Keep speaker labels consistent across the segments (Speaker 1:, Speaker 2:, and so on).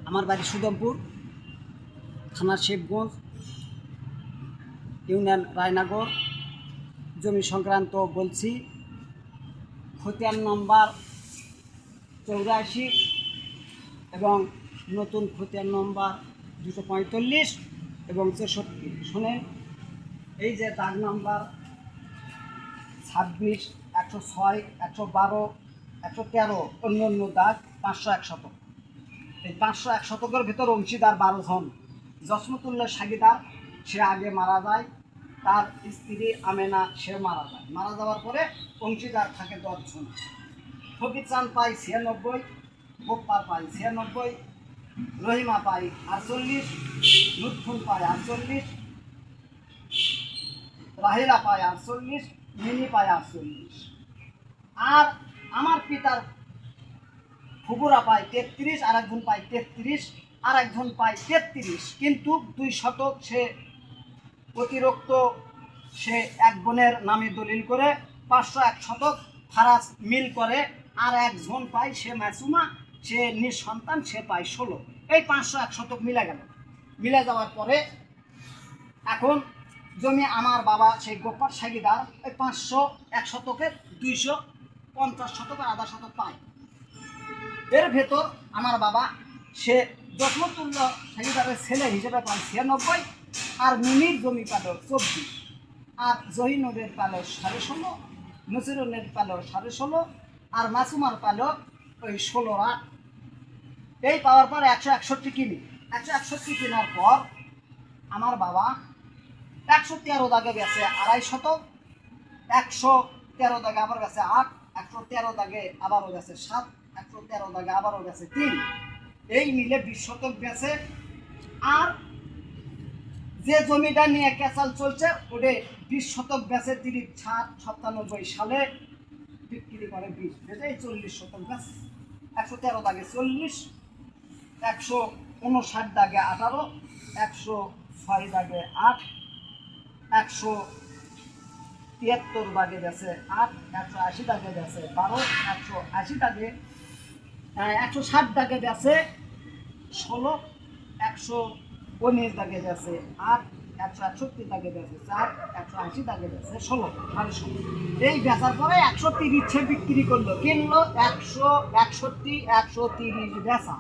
Speaker 1: আমার বাড়ি সুদমপুর, থানা শিবগঞ্জ, ইউনিয়ন রায়নগর। জমি সংক্রান্ত বলছি। খতিয়ান নম্বর 84 এবং নতুন খতিয়ান নম্বর 245 এবং 64। শোনেন, এই যে দাগ নম্বর 26, 106, 112, 113 অন্য অন্য দাগ 501 শতক। এই 501 শতকের ভেতর অংশীদার 12 জন। জসমতুল্লাহ সাগিদার সে আগে মারা যায়, তার স্ত্রী আমেনা সে মারা যায়। মারা যাওয়ার পরে অংশীদার থাকে 10 জন। ফকির চান পায় 96, গোপ্পার পায় 96, রহিমা পায় 48, লুৎফুল পায় 48, রাহিলা পায় 48, মিনি পায় 48। আর আমার পিতার ফুবুরা পায় 33, আর একজন পায় 33, আর একজন পায় 33। কিন্তু 2 শতক সে অতিরিক্ত সে এক বোনের নামে দলিল করে 501 শতক ফারাজ মিল করে। আর একজন পায় সে মাসুমা, সে নিঃসন্তান, সে পায় 16। এই 501 শতক মিলে গেল। মিলে যাওয়ার পরে এখন জমি আমার বাবা সেই গোপাল সাগিদার এই 501 শতকের 250 শতকের আধা শতক পায়। এর ভেতর আমার বাবা সে জসমতুল্লাহ সাগিদারের ছেলে হিসেবে পায় 96, আর মিনির জমি পেল 24, আর জহিনুরের পেল 16.5, নসিরুলের পেল 16.5, আর মাসুমার পেল ওই 16। এই পাওয়ার পর 161 কিনি। 161 কেনার পর আমার বাবা 113 দাগে গেছে 2.5 শতক, 113 দাগে আবার গেছে 8, 113 দাগে আবারও গেছে 7, 113 দাগে আবারও গেছে 3। এই মিলে 20 শতক গেছে। আর যে জমিটা নিয়ে ক্যাসাল চলছে ওটা 20 শতক বেচে 97 সালে বিক্রি করে 20, বেচে 40 শতক বেচে। 113 দাগে 40, 159 দাগে 18, 106 দাগে 8, 173 দাগে গেছে 8, 180 দাগে গেছে 12, 180 দাগে 160 দাগে গেছে 16, 119 দাগে গেছে 8, 161 দাগে গেছে 4, 180 দাগে গেছে 16, 16। এই বেচার পরে 130 বিক্রি করলো, কিনলো 161, 130 বেচা,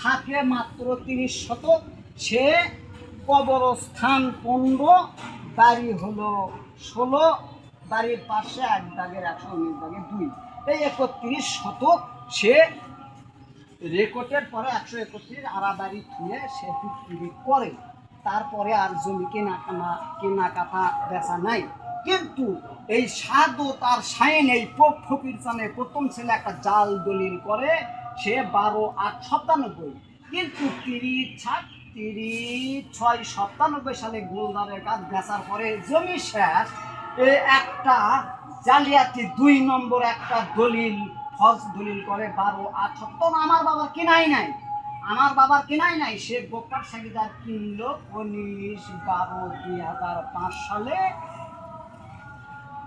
Speaker 1: থাকে মাত্র 30 শতক। সে কবরস্থান 15, বাড়ি হলো 16, বাড়ির পাশে 1 দাগের 119 দাগে 2, এই 31 শতক সে রেকর্ডের পরে 131 আড়াবাড়ি থুয়ে সে বিক্রি করে। তারপরে আর জমি কেনাকাটা বেচা নাই। কিন্তু এই সাধু তার সাইন এই ফকির চানের প্রথম ছেলে একটা জাল দলিল করে, সে 12/8/97। কিন্তু 36/97 সালে গোলদারের কাজ বেচার পরে জমি শেষ। একটা জালিয়াতি 2 নম্বর একটা দলিল ফলস দলিল করে 12/8/97। আমার বাবার কেনাই নাই, আমার বাবার কেনাই নাই। সে গোপাল সাগিদার কিনলো 19/12/2005 সালে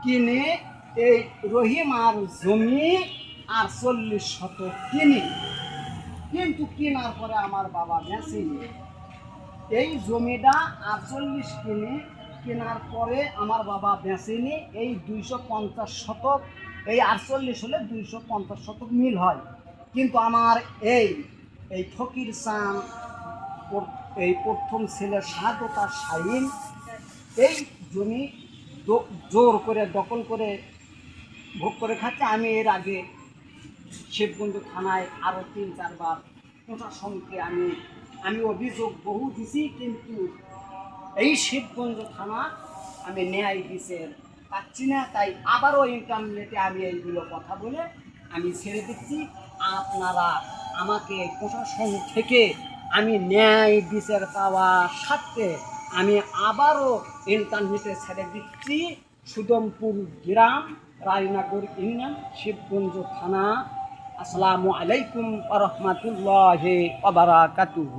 Speaker 1: কিনে এই রহিমার জমি 48 শতক কিনে। কিন্তু কেনার পরে আমার বাবা বেচেনি এই জমিটা 48 কিনে। কেনার পরে আমার বাবা বেচেনি এই 250 শতক। এই 48 হলে 250 শতক মিল হয়। কিন্তু আমার এই ফকির চান এই প্রথম ছেলে সাধু তার সাইন এই জমি জোর করে দখল করে ভোগ করে খাচ্ছে। আমি এর আগে শিবগঞ্জ থানায় আরও 3-4 বার প্রশাসনকে আমি অভিযোগ বহু দিছি, কিন্তু এই শিবগঞ্জ থানা আমি ন্যায় বিচার পাচ্ছি না। তাই আবারও ইন্টারনেটে আমি এইগুলো কথা বলে আমি ছেড়ে দিচ্ছি। আপনারা আমাকে প্রশাসন থেকে আমি ন্যায় বিচার পাওয়ার স্বার্থে আমি আবারও ইন্টারনেটে ছেড়ে দিচ্ছি। সুদমপুর গ্রাম, রায়নগর ইউনিয়ন, শিবগঞ্জ থানা। আসসালামু আলাইকুম ওয়া রাহমাতুল্লাহি ওয়া বারাকাতুহু।